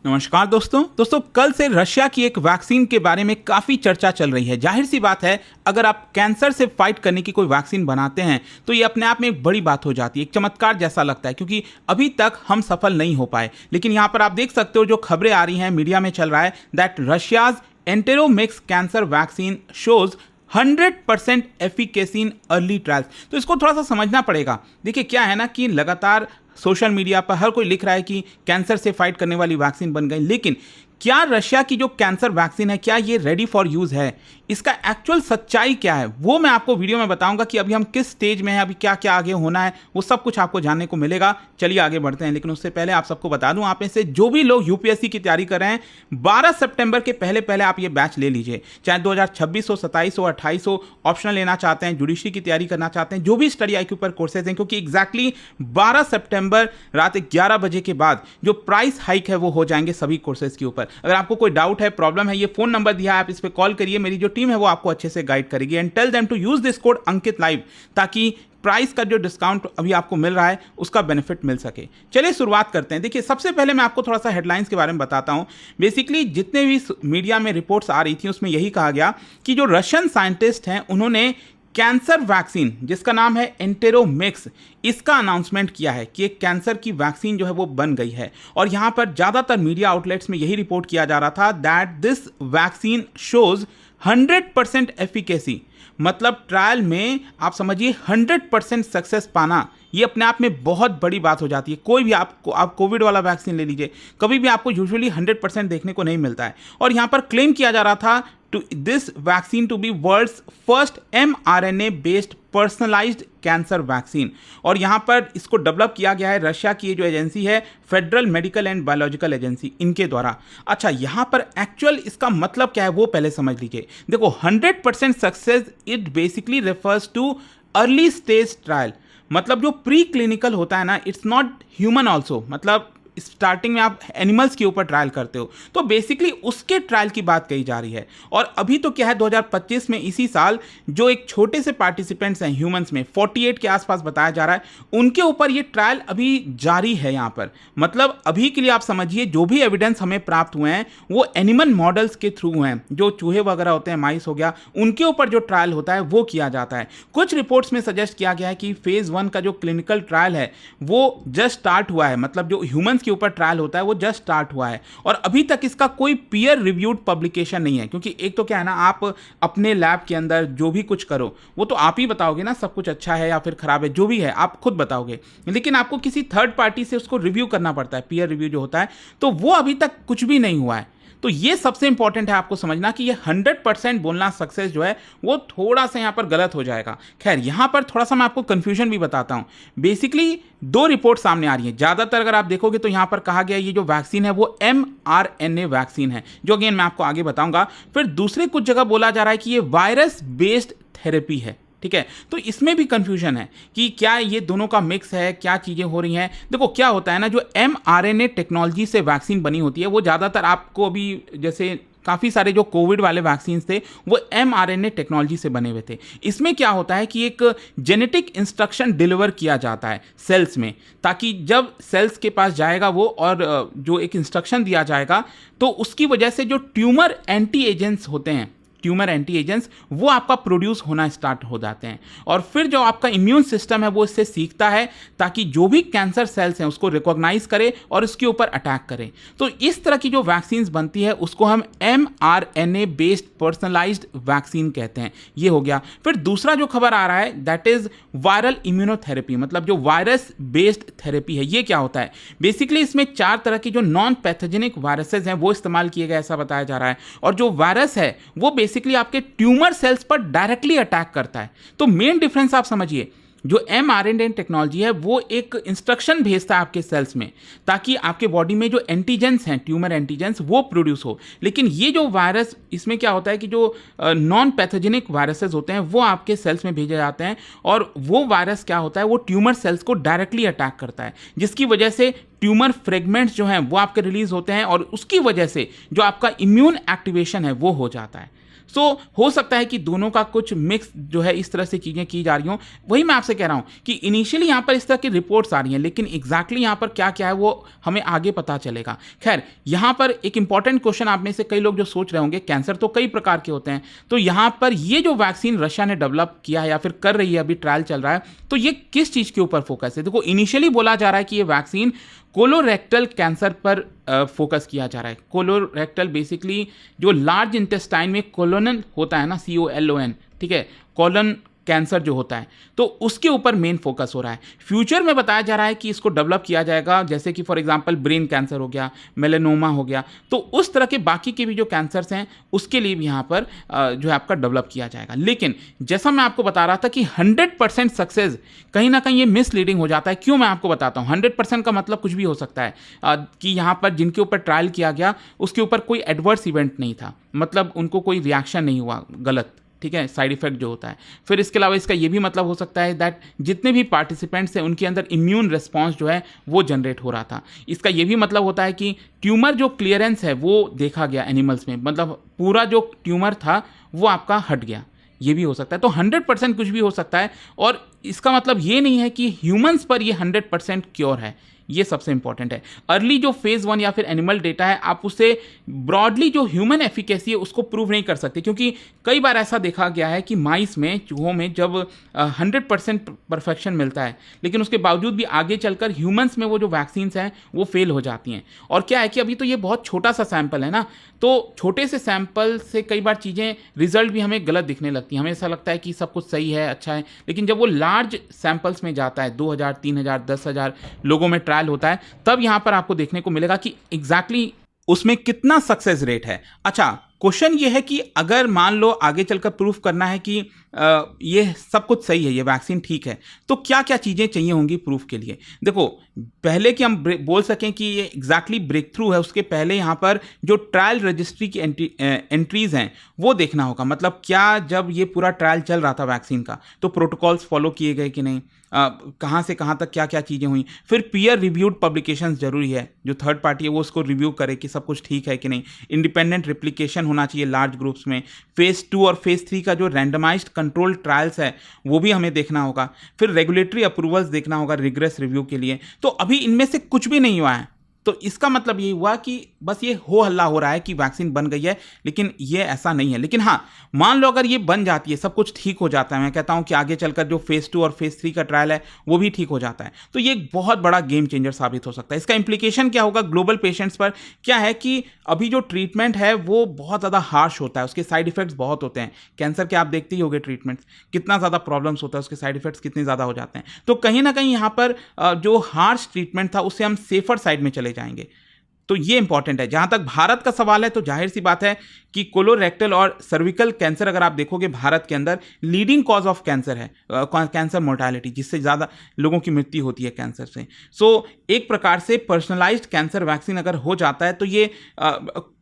नमस्कार दोस्तों कल से रशिया की एक वैक्सीन के बारे में काफ़ी चर्चा चल रही है। जाहिर सी बात है, अगर आप कैंसर से फाइट करने की कोई वैक्सीन बनाते हैं तो ये अपने आप में एक बड़ी बात हो जाती है, एक चमत्कार जैसा लगता है, क्योंकि अभी तक हम सफल नहीं हो पाए। लेकिन यहाँ पर आप देख सकते हो, जो खबरें आ रही हैं, मीडिया में चल रहा है that Russia's Enteromix cancer vaccine shows 100% efficacy in early trials. तो इसको थोड़ा सा समझना पड़ेगा। देखिए क्या है ना कि लगातार सोशल मीडिया पर हर कोई लिख रहा है कि कैंसर से फाइट करने वाली वैक्सीन बन गई, लेकिन क्या रशिया की जो कैंसर वैक्सीन है, क्या ये रेडी फॉर यूज है? इसका एक्चुअल सच्चाई क्या है वो मैं आपको वीडियो में बताऊंगा कि अभी हम किस स्टेज में हैं, अभी क्या क्या आगे होना है, वो सब कुछ आपको जानने को मिलेगा। चलिए आगे बढ़ते हैं, लेकिन उससे पहले आप सबको बता दूं, आप में से जो भी लोग यूपीएससी की तैयारी कर रहे हैं, 12 सितंबर के पहले आप ये बैच ले लीजिए। चाहे 2026 हो, 27 हो, 28 हो, ऑप्शनल लेना चाहते हैं, जुडिशरी की तैयारी करना चाहते हैं, जो भी स्टडी आईक्यू पर कोर्सेज हैं, क्योंकि एग्जैक्टली 12 सितंबर रात 11 बजे के बाद जो प्राइस हाइक है वो हो जाएंगे सभी कोर्सेज के ऊपर। अगर आपको कोई डाउट है, प्रॉब्लम है, ये फोन नंबर दिया है, आप इस पर कॉल करिए, मेरी जो टीम है वो आपको अच्छे से गाइड करेगी। And tell them to use this code Ankit live, ताकि प्राइस का जो डिस्काउंट अभी आपको मिल रहा है उसका बेनिफिट मिल सके। चलिए शुरुआत करते हैं। देखिए सबसे पहले मैं आपको थोड़ा सा हेडलाइंस के बारे में बताता हूं। बेसिकली जितने भी मीडिया में रिपोर्ट्स आ रही थी उसमें यही कहा गया कि जो रशियन साइंटिस्ट हैं उन्होंने कैंसर वैक्सीन जिसका नाम है एंटेरोमिक्स, इसका अनाउंसमेंट किया है कि एक कैंसर की वैक्सीन जो है वो बन गई है। और यहां पर ज़्यादातर मीडिया आउटलेट्स में यही रिपोर्ट किया जा रहा था that this vaccine shows 100% efficacy. मतलब ट्रायल में आप समझिए 100% सक्सेस पाना, ये अपने आप में बहुत बड़ी बात हो जाती है। कोई भी आप कोविड वाला वैक्सीन ले लीजिए, कभी भी आपको यूजुअली 100% देखने को नहीं मिलता है। और यहाँ पर क्लेम किया जा रहा था to this vaccine to be world's first mRNA based personalised cancer vaccine. और यहाँ पर इसको डेवलप किया गया है रशिया की ये जो एजेंसी है, federal medical and biological agency, इनके द्वारा। अच्छा, यहाँ पर एक्चुअल इसका मतलब क्या है वो पहले समझ लीजिए। देखो 100% success it basically refers too early stage trial. मतलब जो प्री क्लिनिकल होता है ना, इट्स नॉट ह्यूमन ऑल्सो, मतलब स्टार्टिंग में आप एनिमल्स के ऊपर ट्रायल करते हो, तो बेसिकली उसके ट्रायल की बात कही जा रही है। और अभी तो क्या है, 2025 में इसी साल जो एक छोटे से पार्टिसिपेंट्स हैं ह्यूमंस में 48 के आसपास बताया जा रहा है, उनके ऊपर ये ट्रायल अभी जारी है यहाँ पर। मतलब अभी के लिए आप समझिए जो भी एविडेंस हमें प्राप्त हुए हैं वो एनिमल मॉडल्स के थ्रू हैं, जो चूहे वगैरह होते हैं, माइस हो गया, उनके ऊपर जो ट्रायल होता है वो किया जाता है। कुछ रिपोर्ट्स में सजेस्ट किया गया है कि फेज 1 का जो क्लिनिकल ट्रायल है वो जस्ट स्टार्ट हुआ है, मतलब जो ह्यूमंस के ऊपर ट्रायल होता है वो जस्ट स्टार्ट हुआ है। और अभी तक इसका कोई पीयर रिव्यूड पब्लिकेशन नहीं है, क्योंकि एक तो क्या है ना, आप अपने लैब के अंदर जो भी कुछ करो वो तो आप ही बताओगे ना, सब कुछ अच्छा है या फिर खराब है, जो भी है आप खुद बताओगे। लेकिन आपको किसी थर्ड पार्टी से उसको रिव्यू करना पड़ता है, पीयर रिव्यू जो होता है, तो वो अभी तक कुछ भी नहीं हुआ है। तो ये सबसे इंपॉर्टेंट है आपको समझना कि ये 100% बोलना सक्सेस जो है वो थोड़ा सा यहाँ पर गलत हो जाएगा। खैर यहाँ पर थोड़ा सा मैं आपको कंफ्यूजन भी बताता हूँ। बेसिकली 2 रिपोर्ट सामने आ रही है। ज़्यादातर अगर आप देखोगे तो यहाँ पर कहा गया ये जो वैक्सीन है वो mRNA वैक्सीन है, जो अगेन मैं आपको आगे बताऊंगा। फिर दूसरे कुछ जगह बोला जा रहा है कि ये वायरस बेस्ड थेरेपी है। ठीक है, तो इसमें भी कंफ्यूजन है कि क्या ये दोनों का मिक्स है, क्या चीज़ें हो रही हैं। देखो क्या होता है ना, जो mRNA टेक्नोलॉजी से वैक्सीन बनी होती है वो ज़्यादातर आपको अभी जैसे काफ़ी सारे जो कोविड वाले वैक्सीन थे वो mRNA टेक्नोलॉजी से बने हुए थे। इसमें क्या होता है कि एक जेनेटिक इंस्ट्रक्शन डिलीवर किया जाता है सेल्स में, ताकि जब सेल्स के पास जाएगा वो और जो एक इंस्ट्रक्शन दिया जाएगा तो उसकी वजह से जो ट्यूमर एंटी एजेंट्स होते हैं, ट्यूमर एंटी एजेंट्स, वो आपका प्रोड्यूस होना स्टार्ट हो जाते हैं। और फिर जो आपका इम्यून सिस्टम है वो इससे सीखता है ताकि जो भी कैंसर सेल्स हैं उसको रिकॉग्नाइज करे और उसके ऊपर अटैक करे। तो इस तरह की जो वैक्सीन बनती है उसको हम mRNA बेस्ड पर्सनलाइज्ड वैक्सीन कहते हैं। ये हो गया। फिर दूसरा जो खबर आ रहा है दैट इज वायरल इम्यूनोथेरेपी, मतलब जो वायरस बेस्ड थेरेपी है। ये क्या होता है? बेसिकली इसमें 4 तरह की जो नॉन पैथोजेनिक वायरसेज हैं वो इस्तेमाल किए गए, ऐसा बताया जा रहा है। और जो वायरस है वो बेसिकली आपके ट्यूमर सेल्स पर डायरेक्टली अटैक करता है। तो मेन डिफरेंस आप समझिए, जो mRNA टेक्नोलॉजी है वो एक इंस्ट्रक्शन भेजता है आपके सेल्स में ताकि आपके बॉडी में जो एंटीजेंस हैं, ट्यूमर एंटीजेंस, वो प्रोड्यूस हो। लेकिन ये जो वायरस, इसमें क्या होता है कि जो नॉन पैथोजेनिक वायरसेस होते हैं वो आपके सेल्स में भेजे जाते हैं और वो वायरस क्या होता है, वो ट्यूमर सेल्स को डायरेक्टली अटैक करता है, जिसकी वजह से ट्यूमर फ्रेगमेंट्स जो हैं वो आपके रिलीज होते हैं और उसकी वजह से जो आपका इम्यून एक्टिवेशन है वो हो जाता है। सो हो सकता है कि दोनों का कुछ मिक्स जो है इस तरह से चीज़ें की जा रही हों। वही मैं आपसे कह रहा हूँ कि इनिशियली यहाँ पर इस तरह की रिपोर्ट्स आ रही हैं, लेकिन एग्जैक्टली यहाँ पर क्या क्या है वो हमें आगे पता चलेगा। खैर, यहाँ पर एक इंपॉर्टेंट क्वेश्चन आप में से कई लोग जो सोच रहे होंगे, कैंसर तो कई प्रकार के होते हैं, तो यहाँ पर ये जो वैक्सीन रशिया ने डेवलप किया है या फिर कर रही है, अभी ट्रायल चल रहा है, तो ये किस चीज़ के ऊपर फोकस है? देखो, इनिशियली बोला जा रहा है कि ये वैक्सीन कोलोरेक्टल कैंसर पर फोकस किया जा रहा है। कोलोरेक्टल बेसिकली जो लार्ज इंटेस्टाइन में कोलोनल होता है ना, COLON, ठीक है, कोलन कैंसर जो होता है, तो उसके ऊपर मेन फोकस हो रहा है। फ्यूचर में बताया जा रहा है कि इसको डेवलप किया जाएगा, जैसे कि फॉर एग्जांपल ब्रेन कैंसर हो गया, मेलेनोमा हो गया, तो उस तरह के बाकी के भी जो कैंसर्स हैं उसके लिए भी यहाँ पर जो है आपका डेवलप किया जाएगा। लेकिन जैसा मैं आपको बता रहा था कि 100% सक्सेस कहीं ना कहीं ये मिसलीडिंग हो जाता है। क्यों? मैं आपको बताता हूँ। 100% का मतलब कुछ भी हो सकता है कि यहाँ पर जिनके ऊपर ट्रायल किया गया उसके ऊपर कोई एडवर्स इवेंट नहीं था, मतलब उनको कोई रिएक्शन नहीं हुआ गलत, ठीक है, साइड इफेक्ट जो होता है। फिर इसके अलावा इसका ये भी मतलब हो सकता है दैट जितने भी पार्टिसिपेंट्स हैं उनके अंदर इम्यून रिस्पॉन्स जो है वो जनरेट हो रहा था। इसका ये भी मतलब होता है कि ट्यूमर जो क्लियरेंस है वो देखा गया एनिमल्स में, मतलब पूरा जो ट्यूमर था वो आपका हट गया, ये भी हो सकता है। तो 100% कुछ भी हो सकता है, और इसका मतलब ये नहीं है कि ह्यूमंस पर ये 100% क्योर है। ये सबसे इंपॉर्टेंट है। अर्ली जो फेज 1 या फिर एनिमल डेटा है, आप उसे ब्रॉडली जो ह्यूमन एफिकेसी है उसको प्रूव नहीं कर सकते, क्योंकि कई बार ऐसा देखा गया है कि माइस में, चूहों में जब 100% परफेक्शन मिलता है, लेकिन उसके बावजूद भी आगे चलकर ह्यूमंस में वो जो वैक्सीन्स हैं वो फेल हो जाती हैं। और क्या है कि अभी तो ये बहुत छोटा सा सैंपल है ना, तो छोटे से सैंपल से कई बार चीज़ें, रिजल्ट भी हमें गलत दिखने लगती हैं। हमें ऐसा लगता है कि सब कुछ सही है, अच्छा है, लेकिन जब वो लार्ज सैंपल्स में जाता है, 2000, 3000, 10,000 लोगों में ट्रायल होता है, तब यहां पर आपको देखने को मिलेगा कि एग्जैक्टली उसमें कितना सक्सेस रेट है। अच्छा, क्वेश्चन ये है कि अगर मान लो आगे चलकर प्रूफ करना है कि ये सब कुछ सही है, ये वैक्सीन ठीक है, तो क्या क्या चीज़ें चाहिए होंगी प्रूफ के लिए? देखो, पहले कि हम बोल सकें कि ये एग्जैक्टली ब्रेक थ्रू है, उसके पहले यहाँ पर जो ट्रायल रजिस्ट्री की एंट्रीज हैं वो देखना होगा। मतलब क्या जब ये पूरा ट्रायल चल रहा था वैक्सीन का, तो प्रोटोकॉल्स फॉलो किए गए कि नहीं, कहाँ से कहाँ तक क्या क्या चीज़ें हुई। फिर पीयर रिव्यूड पब्लिकेशंस जरूरी है, जो थर्ड पार्टी है वो उसको रिव्यू करे कि सब कुछ ठीक है कि नहीं। इंडिपेंडेंट रिप्लिकेशन होना चाहिए लार्ज ग्रुप्स में। फेज 2 और फेज 3 का जो रैंडमाइज्ड कंट्रोल ट्रायल्स है वो भी हमें देखना होगा। फिर रेगुलेटरी अप्रूवल्स देखना होगा रिग्रेस रिव्यू के लिए। तो अभी इनमें से कुछ भी नहीं हुआ है, तो इसका मतलब ये हुआ कि बस ये हो हल्ला हो रहा है कि वैक्सीन बन गई है, लेकिन ये ऐसा नहीं है। लेकिन हाँ, मान लो अगर ये बन जाती है, सब कुछ ठीक हो जाता है, मैं कहता हूँ कि आगे चलकर जो फेज 2 और फेज 3 का ट्रायल है वो भी ठीक हो जाता है, तो ये एक बहुत बड़ा गेम चेंजर साबित हो सकता है। इसका इंप्लीकेशन क्या होगा ग्लोबल पेशेंट्स पर? क्या है कि अभी जो ट्रीटमेंट है वो बहुत ज़्यादा हार्श होता है, उसके साइड इफेक्ट्स बहुत होते हैं। कैंसर के आप देखते ही होंगे ट्रीटमेंट्स, कितना ज़्यादा प्रॉब्लम्स होता है, उसके साइड इफेक्ट्स कितने ज़्यादा हो जाते हैं। तो कहीं ना कहीं यहाँ पर जो हार्श ट्रीटमेंट था उससे हम सेफर साइड में चले जाएंगे, तो ये इंपॉर्टेंट है। जहां तक भारत का सवाल है, तो जाहिर सी बात है कि कोलोरेक्टल और सर्विकल कैंसर अगर आप देखोगे भारत के अंदर लीडिंग कॉज ऑफ कैंसर है, कैंसर मोर्टालिटी, जिससे ज़्यादा लोगों की मृत्यु होती है कैंसर से। सो एक प्रकार से पर्सनलाइज्ड कैंसर वैक्सीन अगर हो जाता है तो ये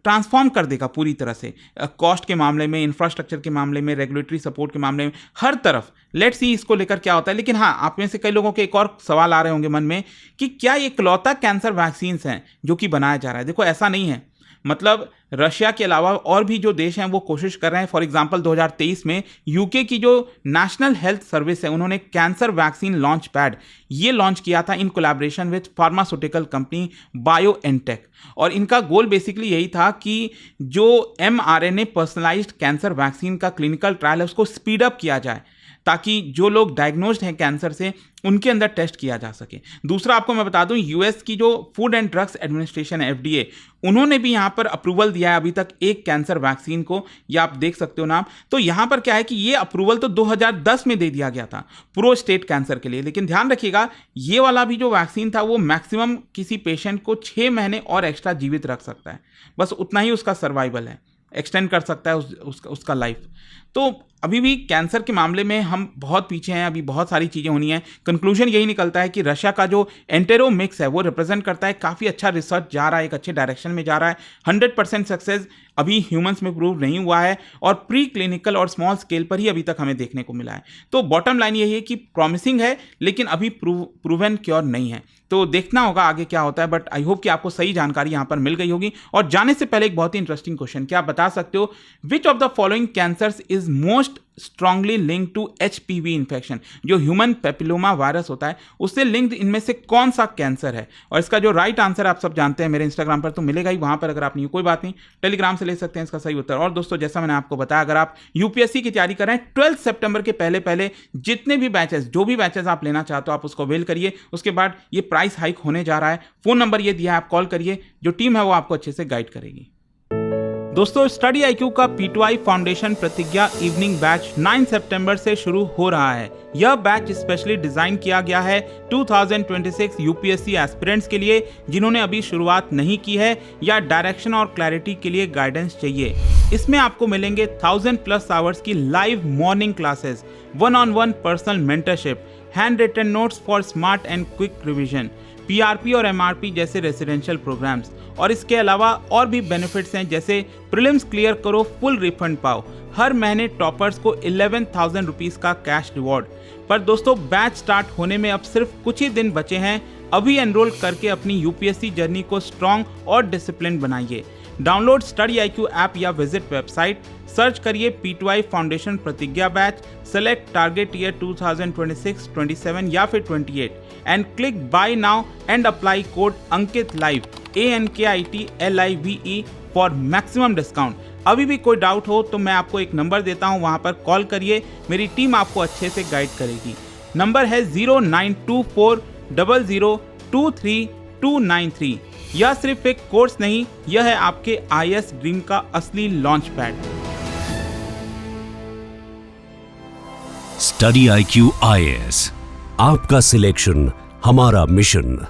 ट्रांसफॉर्म कर देगा पूरी तरह से, कॉस्ट के मामले में, इंफ्रास्ट्रक्चर के मामले में, रेगुलेटरी सपोर्ट के मामले में, हर तरफ। लेट्स सी इसको लेकर क्या होता है। लेकिन हाँ, आप में से कई लोगों के एक और सवाल आ रहे होंगे मन में कि क्या ये इकलौता कैंसर वैक्सीन हैं जो कि बनाया जा रहा है? देखो, ऐसा नहीं है। मतलब रशिया के अलावा और भी जो देश हैं वो कोशिश कर रहे हैं। फॉर एग्जांपल 2023 में यूके की जो नेशनल हेल्थ सर्विस है उन्होंने कैंसर वैक्सीन लॉन्च पैड ये लॉन्च किया था in collaboration with pharmaceutical company BioNTech. और इनका गोल बेसिकली यही था कि जो mRNA पर्सनलाइज्ड कैंसर वैक्सीन का क्लिनिकल ट्रायल है उसको स्पीड अप किया जाए, ताकि जो लोग डायग्नोज्ड हैं कैंसर से उनके अंदर टेस्ट किया जा सके। दूसरा आपको मैं बता दूं, यूएस की जो फूड एंड ड्रग्स एडमिनिस्ट्रेशन है FDA, उन्होंने भी यहां पर अप्रूवल दिया है अभी तक एक कैंसर वैक्सीन को, या आप देख सकते हो नाम। तो यहां पर क्या है कि ये अप्रूवल तो 2010 में दे दिया गया था प्रोस्टेट कैंसर के लिए। लेकिन ध्यान रखिएगा, ये वाला भी जो वैक्सीन था वो मैक्सिमम किसी पेशेंट को 6 महीने और एक्स्ट्रा जीवित रख सकता है, बस उतना ही उसका सर्वाइवल है, एक्सटेंड कर सकता है उसका लाइफ। तो अभी भी कैंसर के मामले में हम बहुत पीछे हैं, अभी बहुत सारी चीज़ें होनी हैं। कंक्लूजन यही निकलता है कि रशिया का जो एंटेरोमिक्स है वो रिप्रेजेंट करता है काफ़ी अच्छा रिसर्च जा रहा है, एक अच्छे डायरेक्शन में जा रहा है। 100% सक्सेस अभी ह्यूमंस में प्रूव नहीं हुआ है और प्री क्लिनिकल और स्मॉल स्केल पर ही अभी तक हमें देखने को मिला है। तो बॉटम लाइन यही है कि प्रॉमिसिंग है लेकिन अभी प्रूवन क्योर नहीं है। तो देखना होगा आगे क्या होता है, बट आई होप कि आपको सही जानकारी यहाँ पर मिल गई होगी। और जाने से पहले एक बहुत ही इंटरेस्टिंग क्वेश्चन, क्या आप बता सकते हो which of the following cancers is most strongly linked to HPV infection? जो ह्यूमन पेपिलोमा वायरस होता है उससे लिंक्ड इनमें से कौन सा कैंसर है? और इसका जो राइट आंसर आप सब जानते हैं मेरे इंस्टाग्राम पर तो मिलेगा ही, वहां पर अगर आप नहीं, कोई बात नहीं, टेलीग्राम से ले सकते हैं इसका सही उत्तर। और दोस्तों जैसा मैंने आपको बताया, अगर आप यूपीएससी की तैयारी कर रहे हैं 12 सितंबर के पहले जितने भी बैचेस, जो भी बैचेस आप लेना चाहते हो आप उसको अवेल करिए। उसके बाद ये प्राइस हाइक होने जा रहा है। फोन नंबर ये दिया है, आप कॉल करिए, जो टीम है वो आपको अच्छे से गाइड करेगी। दोस्तों स्टडी IQ का P2I फाउंडेशन प्रतिज्ञा इवनिंग बैच 9 सितंबर से शुरू हो रहा है। यह बैच स्पेशली डिजाइन किया गया है 2026 यूपीएससी एस्पिरेंट्स के लिए जिन्होंने अभी शुरुआत नहीं की है या डायरेक्शन और क्लैरिटी के लिए गाइडेंस चाहिए। इसमें आपको मिलेंगे 1000+ आवर्स की live morning classes, 1-on-1 personal mentorship, hand written notes for smart and quick revision, PRP और MRP जैसे रेसिडेंशियल प्रोग्राम्स, और इसके अलावा और भी बेनिफिट्स हैं जैसे प्रीलिम्स क्लियर करो फुल रिफंड पाओ, हर महीने टॉपर्स को 11,000 रुपीज़ का कैश रिवॉर्ड। पर दोस्तों बैच स्टार्ट होने में अब सिर्फ कुछ ही दिन बचे हैं। अभी एनरोल करके अपनी यूपीएससी जर्नी को स्ट्रॉन्ग और डिसिप्लिन बनाइए। डाउनलोड स्टडी IQ ऐप या विजिट वेबसाइट, सर्च करिए P2I फाउंडेशन प्रतिज्ञा बैच, सेलेक्ट टारगेट ईयर 2026, 27 या फिर 28 and click buy now and apply code Ankit live ANKITLIVE for maximum discount. अभी भी कोई डाउट हो तो मैं आपको एक नंबर देता हूं, वहां पर कॉल करिए, मेरी टीम आपको अच्छे से गाइड करेगी। नंबर है 092400239293। यह सिर्फ एक कोर्स नहीं, यह है आपके IAS ड्रीम का असली launch pad. Study IQ IAS, आपका सिलेक्शन हमारा मिशन।